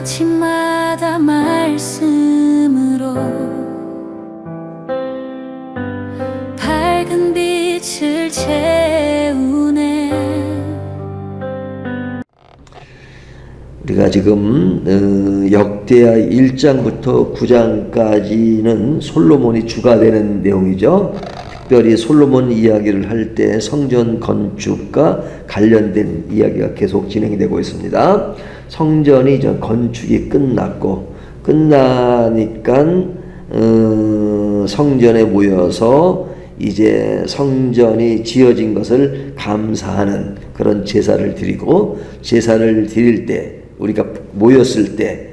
아침마다 말씀으로 밝은 빛을 채우네. 우리가 지금 역대하 1장부터 9장까지는 솔로몬이 주가 되는 내용이죠. 특별히 솔로몬 이야기를 할 때 성전 건축과 관련된 이야기가 계속 진행되고 있습니다. 성전이 건축이 끝나니까 성전에 모여서 이제 성전이 지어진 것을 감사하는 그런 제사를 드리고, 제사를 드릴 때 우리가 모였을 때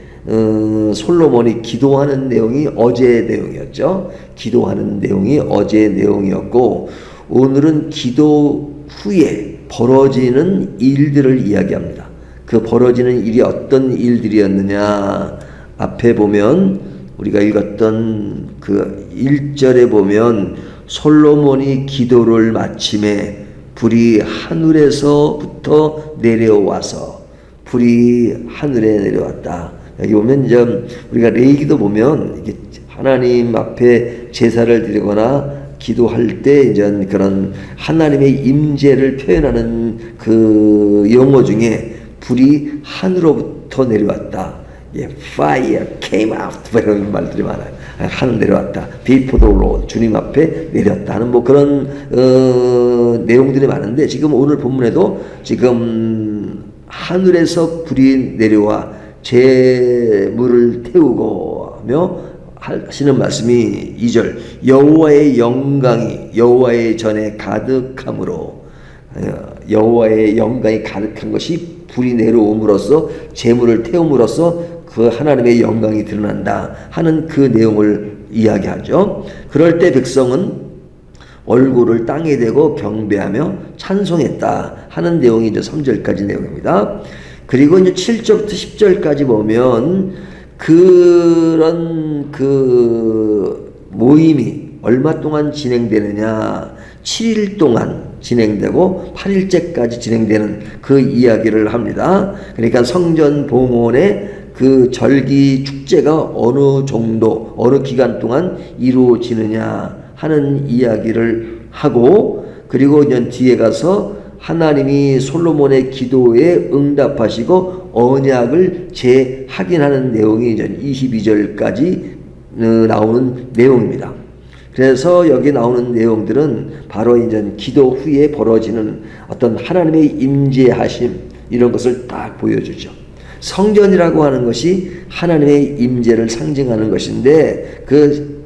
솔로몬이 기도하는 내용이 어제의 내용이었죠. 기도하는 내용이 어제의 내용이었고, 오늘은 기도 후에 벌어지는 일들을 이야기합니다. 그 벌어지는 일이 어떤 일들이었느냐, 앞에 보면 우리가 읽었던 그 1절에 보면 솔로몬이 기도를 마침에 불이 하늘에서부터 내려와서, 불이 하늘에 내려왔다. 여기 보면 이제 우리가 레위기도 보면 이게 하나님 앞에 제사를 드리거나 기도할 때 이제 그런 하나님의 임재를 표현하는 그 용어 중에 불이 하늘로부터 내려왔다. 예, fire came out. 이런 말들이 많아요. 하늘 내려왔다. Before the Lord. 주님 앞에 내렸다 하는 뭐 그런 내용들이 많은데, 지금 오늘 본문에도 지금 하늘에서 불이 내려와 재물을 태우고 하며 하시는 말씀이 2절, 여호와의 영광이 여호와의 전에 가득함으로, 여호와의 영광이 가득한 것이 불이 내려옴으로써 재물을 태움으로써 그 하나님의 영광이 드러난다 하는 그 내용을 이야기하죠. 그럴 때 백성은 얼굴을 땅에 대고 경배하며 찬송했다 하는 내용이 이제 3절까지 내용입니다. 그리고 이제 7절부터 10절까지 보면 그런 그 모임이 얼마 동안 진행되느냐, 7일 동안 진행되고 8일째까지 진행되는 그 이야기를 합니다. 그러니까 성전 봉헌의 그 절기 축제가 어느 정도, 어느 기간 동안 이루어지느냐 하는 이야기를 하고, 그리고 이제 뒤에 가서 하나님이 솔로몬의 기도에 응답하시고 언약을 재확인하는 내용이 이제 22절까지 나오는 내용입니다. 그래서 여기 나오는 내용들은 바로 이제 기도 후에 벌어지는 어떤 하나님의 임재하심, 이런 것을 딱 보여주죠. 성전이라고 하는 것이 하나님의 임재를 상징하는 것인데, 그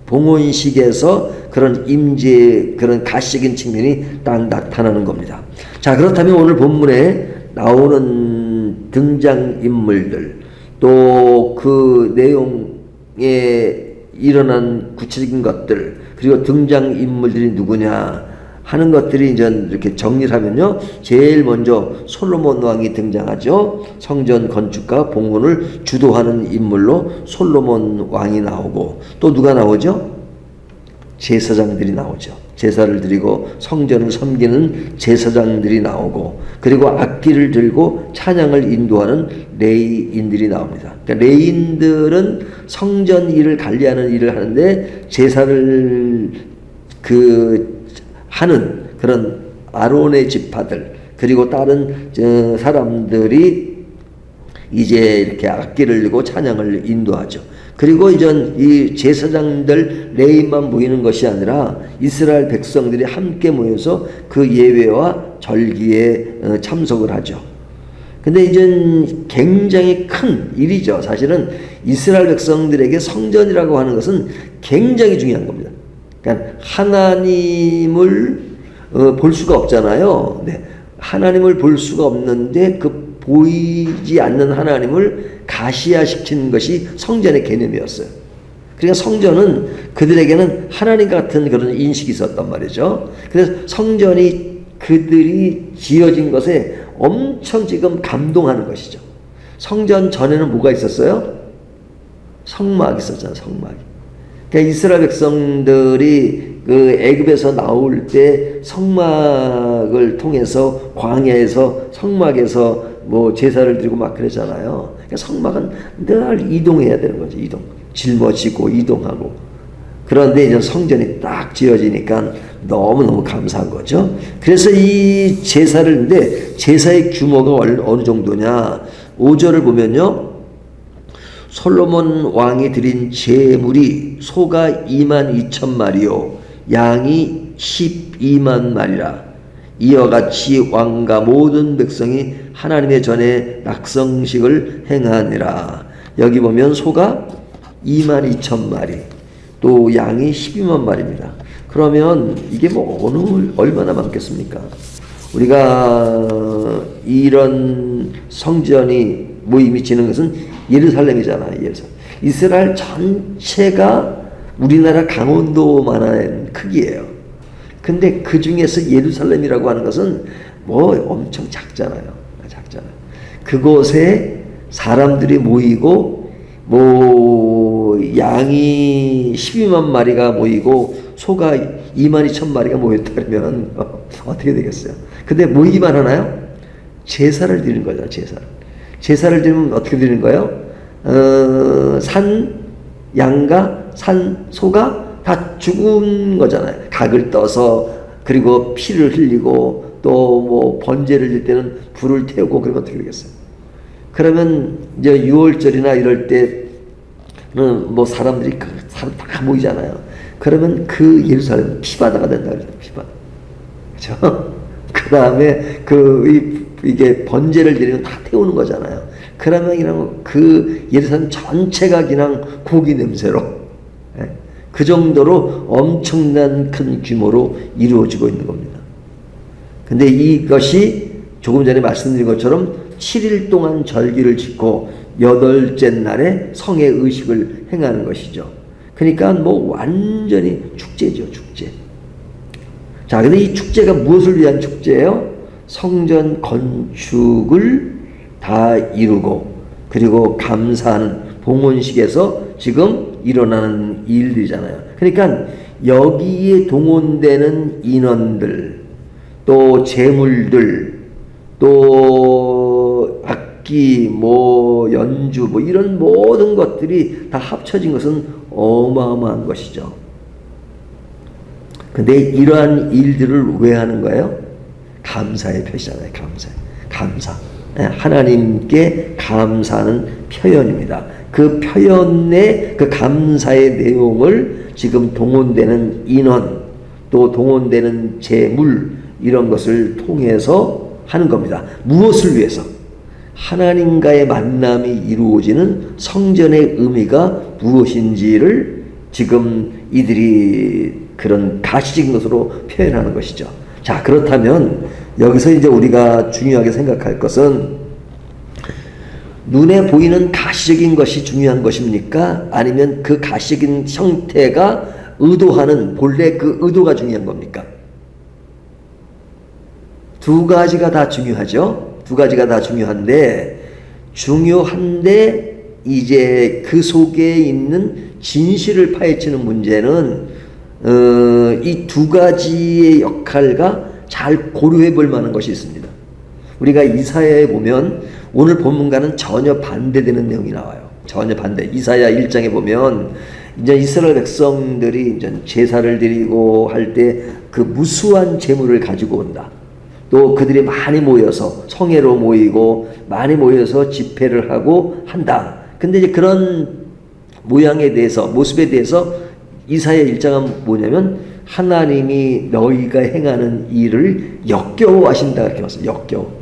봉헌식에서 그런 임재, 그런 가시적인 측면이 딱 나타나는 겁니다. 자, 그렇다면 오늘 본문에 나오는 등장인물들, 또 그 내용에 일어난 구체적인 것들, 그리고 등장인물들이 누구냐 하는 것들이 이제 이렇게 정리를 하면요, 제일 먼저 솔로몬 왕이 등장하죠. 성전 건축과 봉헌을 주도하는 인물로 솔로몬 왕이 나오고, 또 누가 나오죠? 제사장들이 나오죠. 제사를 드리고 성전을 섬기는 제사장들이 나오고, 그리고 악기를 들고 찬양을 인도하는 레위인들이 나옵니다. 그러니까 레위인들은 성전 일을 관리하는 일을 하는데, 제사를 하는 그런 아론의 지파들, 그리고 다른 사람들이 이제 이렇게 악기를 들고 찬양을 인도하죠. 그리고 이전 이 제사장들 레위만 모이는 것이 아니라 이스라엘 백성들이 함께 모여서 그 예배와 절기에 참석을 하죠. 근데 이제 굉장히 큰 일이죠. 사실은 이스라엘 백성들에게 성전이라고 하는 것은 굉장히 중요한 겁니다. 그러니까 하나님을 볼 수가 없잖아요. 네. 하나님을 볼 수가 없는데 그 보이지 않는 하나님을 가시화시키는 것이 성전의 개념이었어요. 그러니까 성전은 그들에게는 하나님 같은 그런 인식이 있었단 말이죠. 그래서 성전이 그들이 지어진 것에 엄청 지금 감동하는 것이죠. 성전 전에는 뭐가 있었어요? 성막이 있었잖아요. 성막이. 그러니까 이스라엘 백성들이 그 애굽에서 나올 때 성막을 통해서 광야에서 성막에서 뭐 제사를 드리고 막 그랬잖아요. 그러니까 성막은 늘 이동해야 되는 거죠. 이동. 짊어지고 이동하고. 그런데 이제 성전이 딱 지어지니까 너무너무 감사한 거죠. 그래서 이 제사를, 근데 제사의 규모가 어느 정도냐. 5절을 보면요. 솔로몬 왕이 드린 제물이 소가 22,000마리요 양이 12만 마리라. 이와 같이 왕과 모든 백성이 하나님의 전에 낙성식을 행하니라. 여기 보면 소가 22,000마리 또 양이 12만 마리입니다. 그러면 이게 뭐 얼마나 많겠습니까? 우리가 이런 성전이 모임이 지는 것은 예루살렘이잖아요. 예루살렘. 이스라엘 전체가 우리나라 강원도만한 크기예요. 근데 그 중에서 예루살렘이라고 하는 것은 뭐 엄청 작잖아요. 작잖아요. 그곳에 사람들이 모이고 뭐 양이 12만 마리가 모이고 소가 22,000마리가 모였다 그러면 어떻게 되겠어요? 근데 모이기만 하나요? 제사를 드리는 거죠. 제사를 드리면 어떻게 드리는 거예요? 산 양과 산 소가 다 죽은 거잖아요. 각을 떠서 그리고 피를 흘리고 또 뭐 번제를 질 때는 불을 태우고 그러면 어떻게 되겠어요? 그러면 이제 6월절이나 이럴 때는 뭐 사람들이 사람 다 모이잖아요. 그러면 그 예루살렘 피바다가 된다 그러죠. 피바다. 그렇죠? 그 다음에 이게 번제를 드리면 다 태우는 거잖아요. 그러면 그냥 그 예루살렘 전체가 그냥 고기 냄새로 그 정도로 엄청난 큰 규모로 이루어지고 있는 겁니다. 근데 이것이 조금 전에 말씀드린 것처럼 7일 동안 절기를 짓고 8째 날에 성의 의식을 행하는 것이죠. 그러니까 뭐 완전히 축제죠, 축제. 자, 근데 이 축제가 무엇을 위한 축제예요? 성전 건축을 다 이루고 그리고 감사하는 봉헌식에서 지금 일어나는 일들이잖아요. 그러니까 여기에 동원되는 인원들, 또 재물들, 또 악기, 뭐 연주, 뭐 이런 모든 것들이 다 합쳐진 것은 어마어마한 것이죠. 근데 이러한 일들을 왜 하는 거예요? 감사의 표시잖아요. 감사. 하나님께 감사하는 표현입니다. 그 표현의 그 감사의 내용을 지금 동원되는 인원 또 동원되는 재물 이런 것을 통해서 하는 겁니다. 무엇을 위해서? 하나님과의 만남이 이루어지는 성전의 의미가 무엇인지를 지금 이들이 그런 가시적인 것으로 표현하는 것이죠. 자, 그렇다면 여기서 이제 우리가 중요하게 생각할 것은 눈에 보이는 가시적인 것이 중요한 것입니까? 아니면 그 가시적인 형태가 의도하는 본래 그 의도가 중요한 겁니까? 두 가지가 다 중요하죠. 두 가지가 다 중요한데 이제 그 속에 있는 진실을 파헤치는 문제는 이 두 가지의 역할과 잘 고려해 볼 만한 것이 있습니다. 우리가 이사야에 보면 오늘 본문과는 전혀 반대되는 내용이 나와요. 전혀 반대. 이사야 1장에 보면 이제 이스라엘 백성들이 이제 제사를 드리고 할 때 그 무수한 재물을 가지고 온다. 또 그들이 많이 모여서 성회로 모이고 많이 모여서 집회를 하고 한다. 근데 이제 그런 모양에 대해서 모습에 대해서 이사야 1장은 뭐냐면 하나님이 너희가 행하는 일을 역겨워하신다 이렇게 말씀. 역겨워.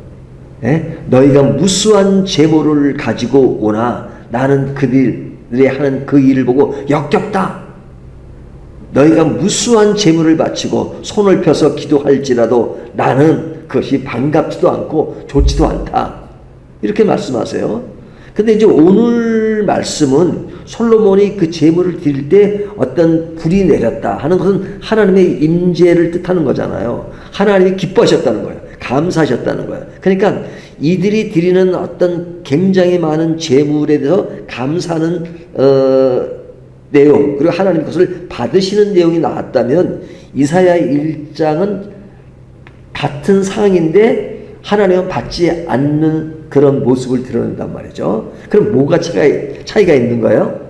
너희가 무수한 재물을 가지고 오나 나는 그들이 하는 그 일을 보고 역겹다. 너희가 무수한 재물을 바치고 손을 펴서 기도할지라도 나는 그것이 반갑지도 않고 좋지도 않다. 이렇게 말씀하세요. 근데 이제 오늘 말씀은 솔로몬이 그 제물을 드릴 때 어떤 불이 내렸다 하는 것은 하나님의 임재를 뜻하는 거잖아요. 하나님이 기뻐하셨다는 거예요. 감사하셨다는 거예요. 그러니까 이들이 드리는 어떤 굉장히 많은 제물에 대해서 감사하는 내용 그리고 하나님 것을 받으시는 내용이 나왔다면 이사야 1장은 같은 상황인데 하나님은 받지 않는 그런 모습을 드러낸단 말이죠. 그럼 뭐가 차이가 있는 거예요?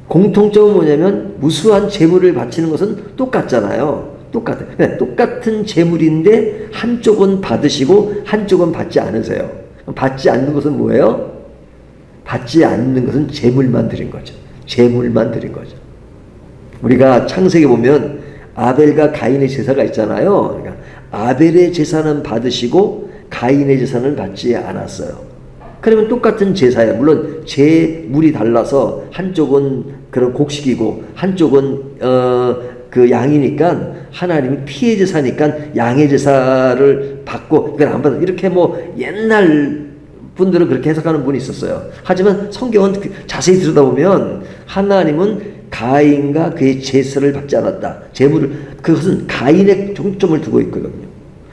공통점은 뭐냐면 무수한 재물을 바치는 것은 똑같잖아요. 똑같은 재물인데 한쪽은 받으시고 한쪽은 받지 않으세요. 받지 않는 것은 뭐예요? 받지 않는 것은 재물만 드린 거죠. 재물만 드린 거죠. 우리가 창세기 보면 아벨과 가인의 제사가 있잖아요. 그러니까 아벨의 제사는 받으시고 가인의 제사는 받지 않았어요. 그러면 똑같은 제사예요. 물론 제물이 달라서 한쪽은 그런 곡식이고 한쪽은 그 양이니까 하나님이 피의 제사니까 양의 제사를 받고 이건 안 받아. 이렇게 뭐 옛날 분들은 그렇게 해석하는 분이 있었어요. 하지만 성경은 자세히 들여다보면 하나님은 가인과 그의 제사를 받지 않았다. 제물을 그것은 가인의 중점을 두고 있거든요.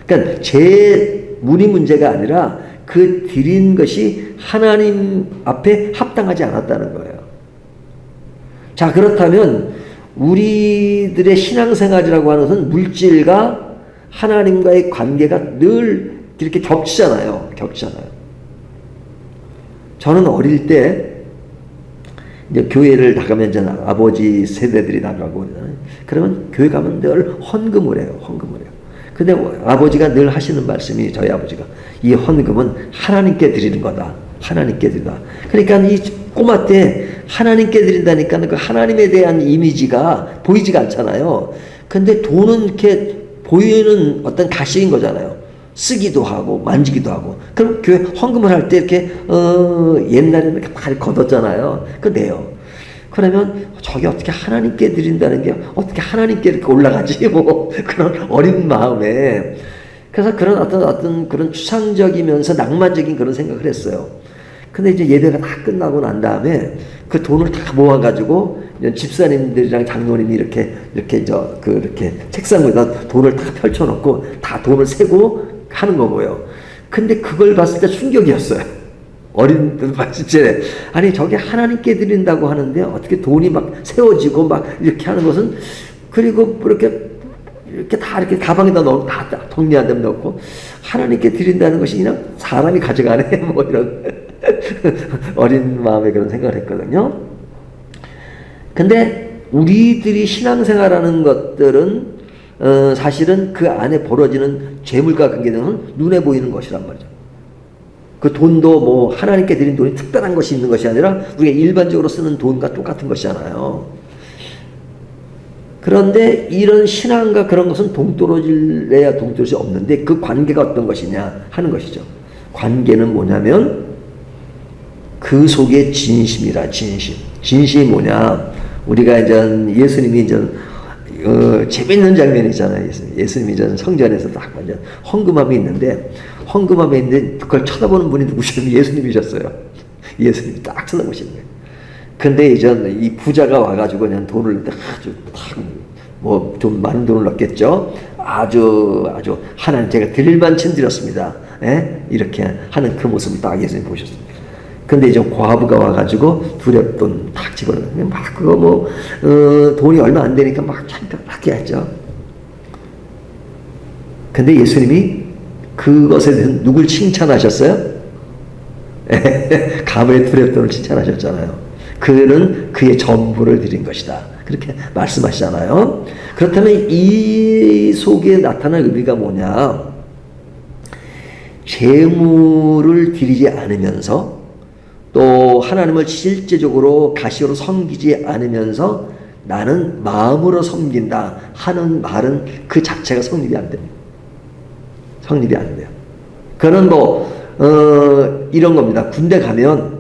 그러니까 제물이 문제가 아니라 그 드린 것이 하나님 앞에 합당하지 않았다는 거예요. 자, 그렇다면 우리들의 신앙생활이라고 하는 것은 물질과 하나님과의 관계가 늘 이렇게 겹치잖아요. 저는 어릴 때 이제 교회를 나가면 이제 아버지 세대들이 나가고 그러잖아요. 그러면 교회 가면 늘 헌금을 해요. 근데 아버지가 늘 하시는 말씀이 저희 아버지가 이 헌금은 하나님께 드리는 거다. 하나님께 드린다. 그러니까 이 꼬마 때 하나님께 드린다니까 그 하나님에 대한 이미지가 보이지가 않잖아요. 근데 돈은 이렇게 보이는 어떤 가시인 거잖아요. 쓰기도 하고 만지기도 하고. 그럼 교회 헌금을 할 때 이렇게 옛날에는 이렇게 많이 걷었잖아요. 그 내요. 그러면 저게 어떻게 하나님께 드린다는 게 어떻게 하나님께 이렇게 올라가지? 뭐 그런 어린 마음에. 그래서 그런 어떤 그런 추상적이면서 낭만적인 그런 생각을 했어요. 근데 이제 예배가 다 끝나고 난 다음에 그 돈을 다 모아가지고 집사님들이랑 장로님이 이렇게 책상 위에다 돈을 다 펼쳐놓고 다 돈을 세고 하는 거고요. 근데 그걸 봤을 때 충격이었어요. 어린 때 봤을 때 아니 저게 하나님께 드린다고 하는데 어떻게 돈이 막 세워지고 막 이렇게 하는 것은 그리고 이렇게 다 이렇게 가방에다 넣고 다 정리한 다음에 넣고 하나님께 드린다는 것이 그냥 사람이 가져가네 뭐 이런 어린 마음에 그런 생각을 했거든요. 근데 우리들이 신앙생활하는 것들은 사실은 그 안에 벌어지는 재물과 관계는 눈에 보이는 것이란 말이죠. 그 돈도 뭐 하나님께 드린 돈이 특별한 것이 있는 것이 아니라 우리가 일반적으로 쓰는 돈과 똑같은 것이잖아요. 그런데 이런 신앙과 그런 것은 동떨어질래야 동떨어질 수 없는데 그 관계가 어떤 것이냐 하는 것이죠. 관계는 뭐냐면 그 속에 진심이라 진심. 진심이 뭐냐? 우리가 이제 예수님이 이제 재밌는 장면이 있잖아요. 예수님이 이제 성전에서 딱 완전 헌금함이 있는데 그걸 쳐다보는 분이 누구시냐면 예수님이셨어요. 예수님이 딱 쳐다보시는 거예요. 근데 이제 이 부자가 와가지고 그냥 돈을 아주 뭐 좀 많은 돈을 넣겠죠. 아주 하나님 제가 드릴 만큼 드렸습니다. 예? 이렇게 하는 그 모습을 딱 예수님 보셨습니다. 근데 이제 과부가 와가지고 두렵돈 딱 집어넣는 막 그거 뭐 돈이 얼마 안 되니까 막 하게 했죠. 근데 예수님이 그것에 대해서 누굴 칭찬하셨어요? 가문의 두렵돈을 칭찬하셨잖아요. 그는 그의 전부를 드린 것이다. 그렇게 말씀하시잖아요. 그렇다면 이 속에 나타날 의미가 뭐냐? 재물을 드리지 않으면서 또 하나님을 실제적으로 가시로 섬기지 않으면서 나는 마음으로 섬긴다 하는 말은 그 자체가 성립이 안 됩니다. 성립이 안 돼요. 그는 이런 겁니다. 군대 가면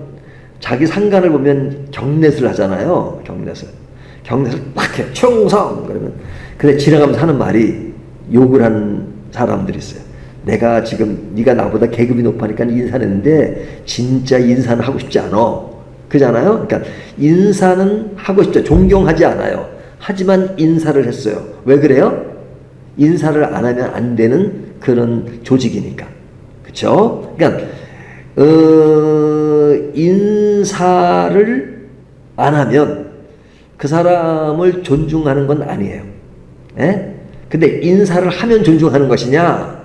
자기 상관을 보면 경례를 하잖아요. 경례를 막 해. 충성! 그러면 근데 지나가면서 하는 말이 욕을 하는 사람들이 있어요. 내가 지금 네가 나보다 계급이 높으니까 인사를 했는데 진짜 인사는 하고 싶지 않아. 그잖아요. 그러니까 인사는 하고 싶죠. 존경하지 않아요. 하지만 인사를 했어요. 왜 그래요? 인사를 안 하면 안 되는 그런 조직이니까. 그렇죠? 그러니까 인사를 안 하면 그 사람을 존중하는 건 아니에요. 예? 근데 인사를 하면 존중하는 것이냐?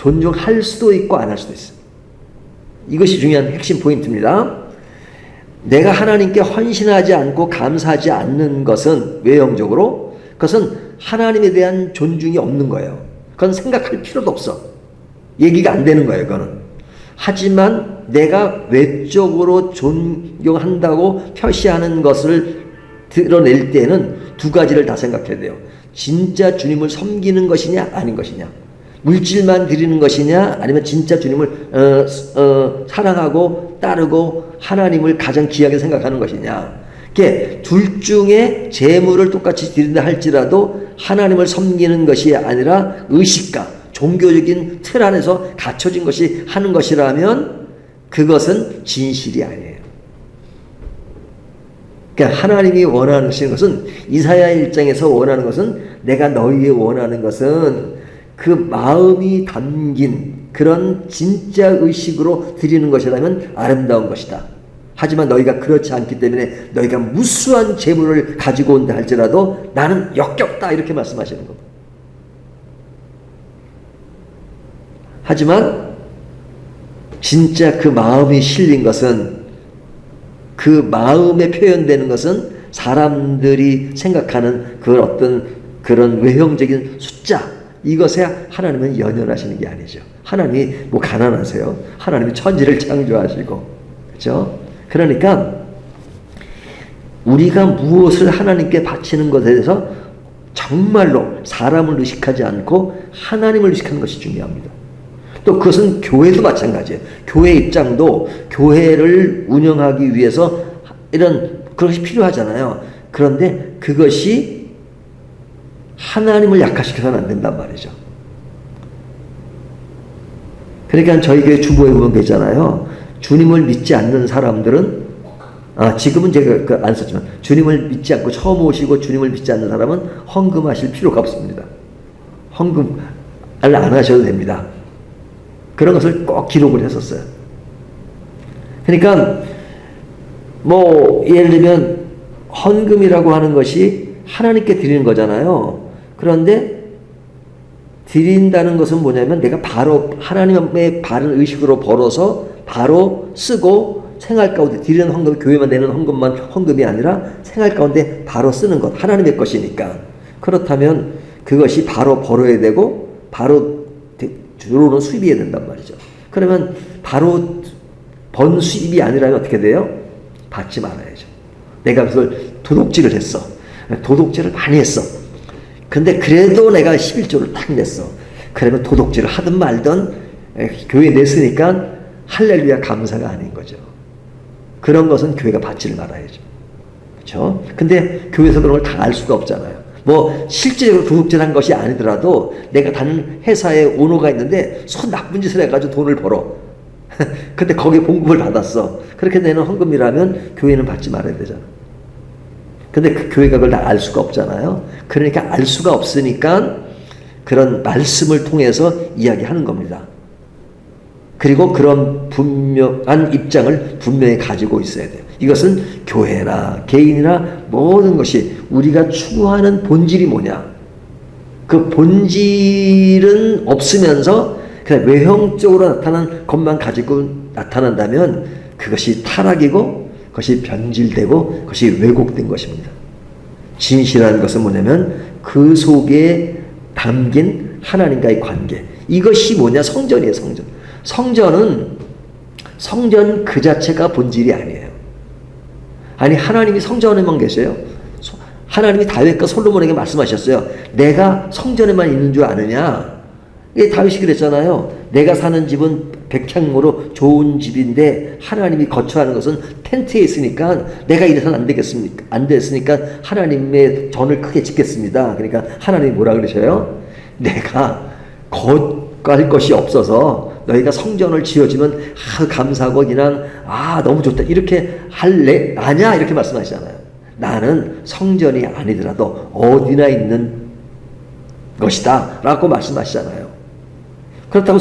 존중할 수도 있고 안 할 수도 있어요. 이것이 중요한 핵심 포인트입니다. 내가 하나님께 헌신하지 않고 감사하지 않는 것은 외형적으로 그것은 하나님에 대한 존중이 없는 거예요. 그건 생각할 필요도 없어. 얘기가 안 되는 거예요. 그거는. 하지만 내가 외적으로 존경한다고 표시하는 것을 드러낼 때는 두 가지를 다 생각해야 돼요. 진짜 주님을 섬기는 것이냐 아닌 것이냐. 물질만 드리는 것이냐 아니면 진짜 주님을 사랑하고 따르고 하나님을 가장 귀하게 생각하는 것이냐. 이게 둘 중에 재물을 똑같이 드린다 할지라도 하나님을 섬기는 것이 아니라 의식과 종교적인 틀 안에서 갖춰진 것이 하는 것이라면 그것은 진실이 아니에요. 그러니까 하나님이 원하는 것은 이사야 1장에서 원하는 것은 내가 너희에 원하는 것은 그 마음이 담긴 그런 진짜 의식으로 드리는 것이라면 아름다운 것이다. 하지만 너희가 그렇지 않기 때문에 너희가 무수한 재물을 가지고 온다 할지라도 나는 역겹다 이렇게 말씀하시는 겁니다. 하지만 진짜 그 마음이 실린 것은 그 마음에 표현되는 것은 사람들이 생각하는 그 어떤 그런 외형적인 숫자 이것에 하나님은 연연하시는 게 아니죠. 하나님이 뭐 가난하세요? 하나님이 천지를 창조하시고 그렇죠? 그러니까 우리가 무엇을 하나님께 바치는 것에 대해서 정말로 사람을 의식하지 않고 하나님을 의식하는 것이 중요합니다. 또 그것은 교회도 마찬가지예요. 교회 입장도 교회를 운영하기 위해서 이런 그것이 필요하잖아요. 그런데 그것이 하나님을 약화시켜서는 안 된단 말이죠. 그러니까 저희 교회 주보에 보면 되잖아요. 주님을 믿지 않는 사람들은 지금은 제가 안 썼지만 주님을 믿지 않고 처음 오시고 주님을 믿지 않는 사람은 헌금하실 필요가 없습니다. 헌금을 안 하셔도 됩니다. 그런 것을 꼭 기록을 했었어요. 그러니까 뭐 예를 들면 헌금이라고 하는 것이 하나님께 드리는 거잖아요. 그런데 드린다는 것은 뭐냐면 내가 바로 하나님의 바른 의식으로 벌어서 바로 쓰고 생활 가운데 드리는 헌금, 교회만 내는 헌금만 헌금이 아니라 생활 가운데 바로 쓰는 것, 하나님의 것이니까. 그렇다면 그것이 바로 벌어야 되고 바로 들어오는 수입이어야 된단 말이죠. 그러면 바로 번 수입이 아니라면 어떻게 돼요? 받지 말아야죠. 내가 그걸 도둑질을 했어. 도둑질을 많이 했어. 근데 그래도 내가 11조를 딱 냈어. 그러면 도둑질을 하든 말든 교회에 냈으니까 할렐루야 감사가 아닌 거죠. 그런 것은 교회가 받지를 말아야죠. 그렇죠? 근데 교회에서 그런 걸 다 알 수가 없잖아요. 뭐 실제로 도둑질한 것이 아니더라도 내가 다른 회사에 오너가 있는데 손 나쁜 짓을 해가지고 돈을 벌어. 근데 거기에 봉급을 받았어. 그렇게 내는 헌금이라면 교회는 받지 말아야 되잖아. 근데 그 교회가 그걸 다 알 수가 없잖아요. 그러니까 알 수가 없으니까 그런 말씀을 통해서 이야기하는 겁니다. 그리고 그런 분명한 입장을 분명히 가지고 있어야 돼요. 이것은 교회나 개인이나 모든 것이 우리가 추구하는 본질이 뭐냐. 그 본질은 없으면서 그냥 외형적으로 나타난 것만 가지고 나타난다면 그것이 타락이고 그것이 변질되고 그것이 왜곡된 것입니다. 진실한 것은 뭐냐면 그 속에 담긴 하나님과의 관계. 이것이 뭐냐? 성전이에요. 성전 그 자체가 본질이 아니에요. 아니 하나님이 성전에만 계세요? 하나님이 다윗과 솔로몬에게 말씀하셨어요. 내가 성전에만 있는 줄 아느냐? 다윗이 그랬잖아요. 내가 사는 집은 백향모로 좋은 집인데 하나님이 거처하는 것은 텐트에 있으니까 내가 이래서는 안 되겠습니까? 안 됐으니까 하나님의 전을 크게 짓겠습니다. 그러니까 하나님이 뭐라 그러셔요? 내가 갈 것이 없어서 너희가 성전을 지어주면 감사하고 그냥 너무 좋다 이렇게 할래? 아냐 이렇게 말씀하시잖아요. 나는 성전이 아니더라도 어디나 있는 것이다 라고 말씀하시잖아요. 그렇다고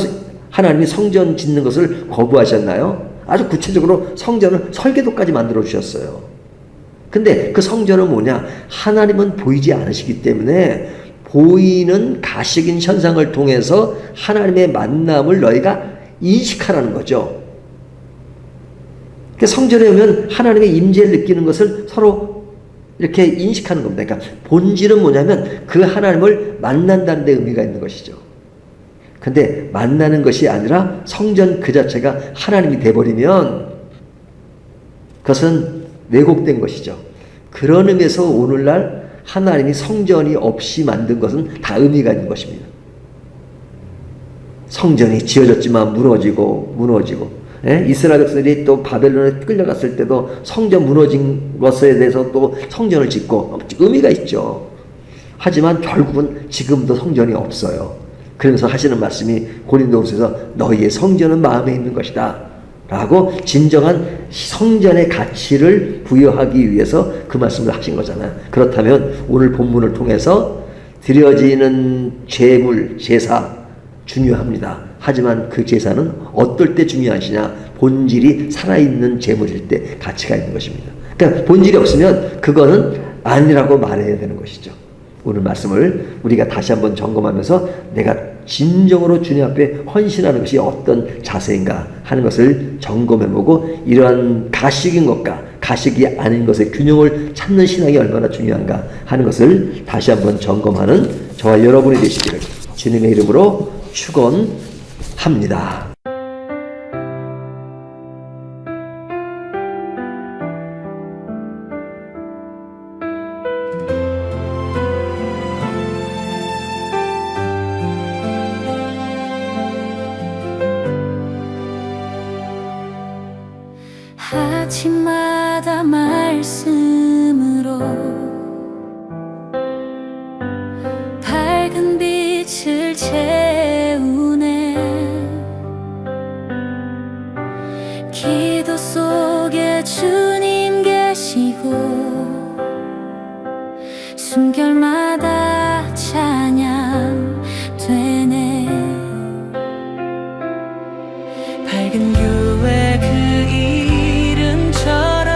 하나님이 성전 짓는 것을 거부하셨나요? 아주 구체적으로 성전을 설계도까지 만들어 주셨어요. 근데 그 성전은 뭐냐? 하나님은 보이지 않으시기 때문에 보이는 가식인 현상을 통해서 하나님의 만남을 너희가 인식하라는 거죠. 그러니까 성전에 오면 하나님의 임재를 느끼는 것을 서로 이렇게 인식하는 겁니다. 그러니까 본질은 뭐냐면 그 하나님을 만난다는 데 의미가 있는 것이죠. 근데 만나는 것이 아니라 성전 그 자체가 하나님이 돼버리면 그것은 왜곡된 것이죠. 그런 의미에서 오늘날 하나님이 성전이 없이 만든 것은 다 의미가 있는 것입니다. 성전이 지어졌지만 무너지고 이스라엘 백성들이 또 바벨론에 끌려갔을 때도 성전 무너진 것에 대해서 또 성전을 짓고 의미가 있죠. 하지만 결국은 지금도 성전이 없어요. 그러면서 하시는 말씀이 고린도후서에서 너희의 성전은 마음에 있는 것이다 라고 진정한 성전의 가치를 부여하기 위해서 그 말씀을 하신 거잖아요. 그렇다면 오늘 본문을 통해서 드려지는 제물, 제사 중요합니다. 하지만 그 제사는 어떨 때 중요하시냐? 본질이 살아있는 제물일 때 가치가 있는 것입니다. 그러니까 본질이 없으면 그거는 아니라고 말해야 되는 것이죠. 오늘 말씀을 우리가 다시 한번 점검하면서 내가 진정으로 주님 앞에 헌신하는 것이 어떤 자세인가 하는 것을 점검해보고 이러한 가식인 것과 가식이 아닌 것의 균형을 찾는 신앙이 얼마나 중요한가 하는 것을 다시 한번 점검하는 저와 여러분이 되시기를 주님의 이름으로 축원합니다. 아침마다 말씀으로 밝은 빛을 채우네. 기도 속에 주님 계시고 숨결마다 찬양 되네. 밝은 교회 그 이름처럼